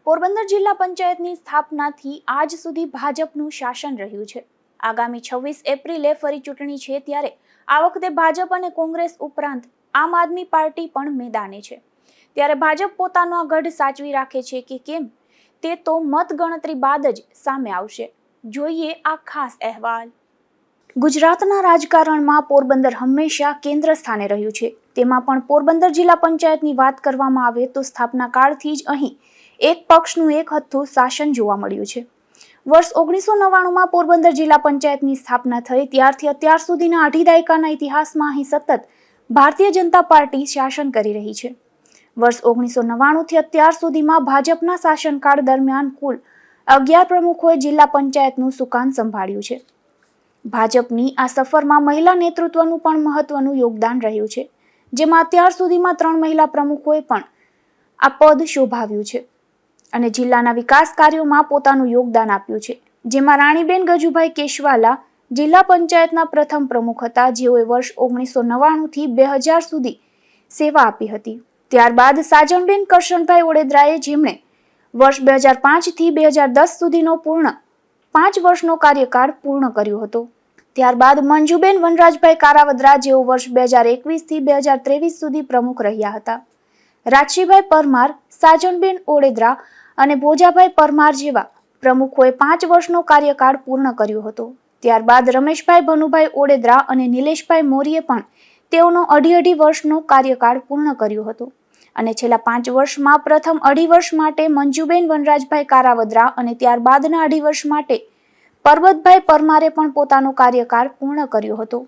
પોરબંદર જિલ્લા પંચાયતની સ્થાપનાથી આજ સુધી ભાજપનું શાસન રહ્યું છે। આગામી 26 એપ્રિલે ફરી ચૂંટણી છે, ત્યારે આ વખતે ભાજપ અને કોંગ્રેસ ઉપરાંત આમ આદમી પાર્ટી પણ મેદાને છે। ત્યારે ભાજપ પોતાનો આ ગઢ સાચવી રાખે છે કે કેમ, તે તો મતગણતરી બાદ જ સામે આવશે। જોઈએ આ ખાસ અહેવાલ। ગુજરાતના રાજકારણમાં પોરબંદર હંમેશા કેન્દ્ર સ્થાને રહ્યું છે। તેમાં પણ પોરબંદર જિલ્લા પંચાયતની વાત કરવામાં આવે તો સ્થાપના કાળથી જ અહીં એક પક્ષનું એક હથ્થું શાસન જોવા મળ્યું છે। વર્ષ 1999માં પોરબંદર જિલ્લા પંચાયતની સ્થાપના થઈ ત્યારથી અત્યાર સુધીના અઢી દાયકાના ઇતિહાસમાં અહીં સતત ભારતીય જનતા પાર્ટી શાસન કરી રહી છે। વર્ષ 1999થી અત્યાર સુધીમાં ભાજપના શાસનકાળ દરમિયાન કુલ 11 પ્રમુખોએ જિલ્લા પંચાયતનું સુકાન સંભાળ્યું છે। ભાજપની આ સફરમાં મહિલા નેતૃત્વનું પણ મહત્વનું યોગદાન રહ્યું છે, જેમાં અત્યાર સુધીમાં 3 મહિલા પ્રમુખોએ પણ આ પદ શોભાવ્યું છે અને જિલ્લાના વિકાસ કાર્યોમાં પોતાનું યોગદાન આપ્યું છે। જેમાં રાણીબેન ગજુભાઈ કેશવાલા જિલ્લા પંચાયતના પ્રથમ પ્રમુખ હતા, જેઓએ વર્ષ 1999થી 2000 સુધી સેવા આપી હતી। ત્યારબાદ સાજણબેન કરશનભાઈ ઓડેદરાએ, જેમણે વર્ષ 2005થી 2010 સુધીનો પૂર્ણ 5 વર્ષનો કાર્યકાળ પૂર્ણ કર્યો હતો। ત્યારબાદ મંજુબેન વનરાજભાઈ કારાવદરા, જેઓ વર્ષ 2021થી 2023 સુધી પ્રમુખ રહ્યા હતા। રાજશીભાઈ પરમાર, સાજણબેન ઓડેદરા અને ભોજાભાઈ પરમાર જેવા પ્રમુખોએ 5 વર્ષનો કાર્યકાળ પૂર્ણ કર્યો હતો। ત્યારબાદ રમેશભાઈ ભનુભાઈ ઓડેદરા અને નિલેશભાઈ મોરીએ પણ તેઓનો અઢી વર્ષનો કાર્યકાળ પૂર્ણ કર્યો હતો અને છેલ્લા 5 વર્ષમાં પ્રથમ અઢી વર્ષ માટે મંજુબેન વનરાજભાઈ કારાવદરા અને ત્યારબાદના અઢી વર્ષ માટે પરબતભાઈ પરમારે પણ પોતાનો કાર્યકાળ પૂર્ણ કર્યો હતો।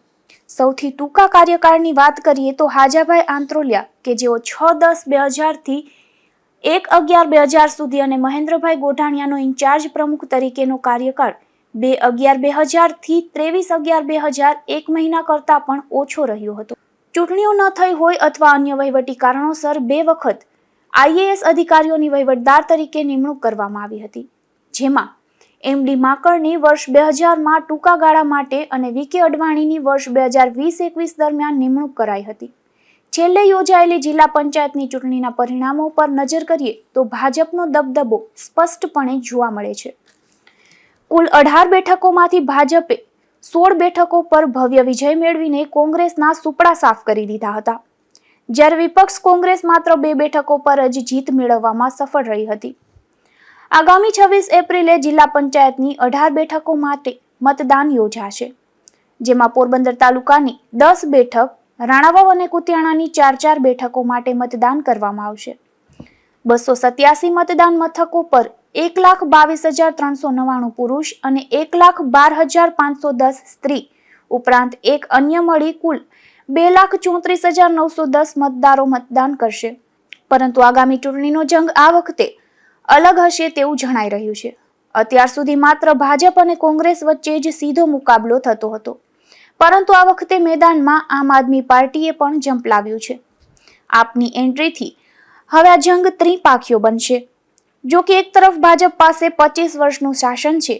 સૌથી ટૂંકા કાર્યકાળની વાત કરીએ તો હાજાભાઈ આંત્રોલિયા, કે જેઓ 6-10-2000 થી 1-11-2000 સુધી અને મહેન્દ્રભાઈ ગોઢાણીયાનો ઇન્ચાર્જ પ્રમુખ તરીકેનો કાર્યકાળ 2-11-2000 થી 23-11-2000 1 મહિના કરતા પણ ઓછો રહ્યો હતો। ચૂંટણીઓ ન થઈ હોય અથવા અન્ય વહીવટી કારણોસર 2 વખત IAS અધિકારીઓની વહીવટદાર તરીકે નિમણૂક કરવામાં આવી હતી, જેમાં MD માકડની વર્ષ 2000માં ટૂંકા ગાળા માટે અને VK અડવાણીની વર્ષ 2020-21 દરમિયાન નિમણૂક કરાઈ હતી। છેલ્લે યોજાયેલી જિલ્લા પંચાયતની ચૂંટણીના પરિણામો પર નજર કરીએ તો ભાજપનો દબદબો સ્પષ્ટપણે જોવા મળે છે। કુલ 18 બેઠકોમાંથી ભાજપે 16 બેઠકો પર ભવ્ય વિજય મેળવીને કોંગ્રેસના સુપડા સાફ કરી દીધા હતા, જ્યારે વિપક્ષ કોંગ્રેસ માત્ર 2 બેઠકો પર જ જીત મેળવવામાં સફળ રહી હતી। આગામી 26 એપ્રિલે જિલ્લા પંચાયતની 18 બેઠકો માટે મતદાન યોજાશે, જેમાં પોરબંદર તાલુકાની 10 બેઠક, રાણાવાવ અને કુતિયાણાની 4 બેઠકો માટે મતદાન કરવામાં આવશે। 287 મતદાન મથકો પર 1,22,399 પુરુષ અને 1,12,510 સ્ત્રી ઉપરાંત એક અન્ય મળી કુલ 2,34,910 મતદારો મતદાન કરશે। પરંતુ આગામી ચૂંટણીનો જંગ આ વખતે અલગ હશે તેવું જણાઈ રહ્યું છે। અત્યાર સુધી માત્ર ભાજપ અને કોંગ્રેસ વચ્ચે જ સીધો મુકાબલો થતો હતો, પરંતુ આ વખતે મેદાનમાં આમ આદમી પાર્ટીએ પણ ઝંપલાવ્યું છે। આપની એન્ટ્રીથી હવે આ જંગ ત્રિપાખીયો બનશે। જો કે એક તરફ ભાજપ પાસે 25 વર્ષનું શાસન છે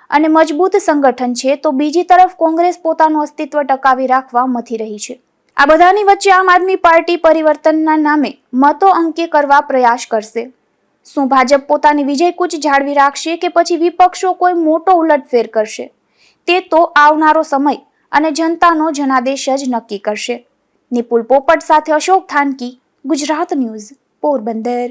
અને મજબૂત સંગઠન છે, તો બીજી તરફ કોંગ્રેસ પોતાનું અસ્તિત્વ ટકાવી રાખવા મથી રહી છે। આ બધાની વચ્ચે આમ આદમી પાર્ટી પરિવર્તનના નામે મતો અંકે કરવા પ્રયાસ કરશે। શું ભાજપ પોતાની વિજય કૂચ જાળવી રાખશે કે પછી વિપક્ષો કોઈ મોટો ઉલટફેર કરશે, તે તો આવનારો સમય અને જનતાનો જનાદેશ જ નક્કી કરશે। નિપુલ પોપટ સાથે અશોક થાનકી, ગુજરાત ન્યૂઝ, પોરબંદર।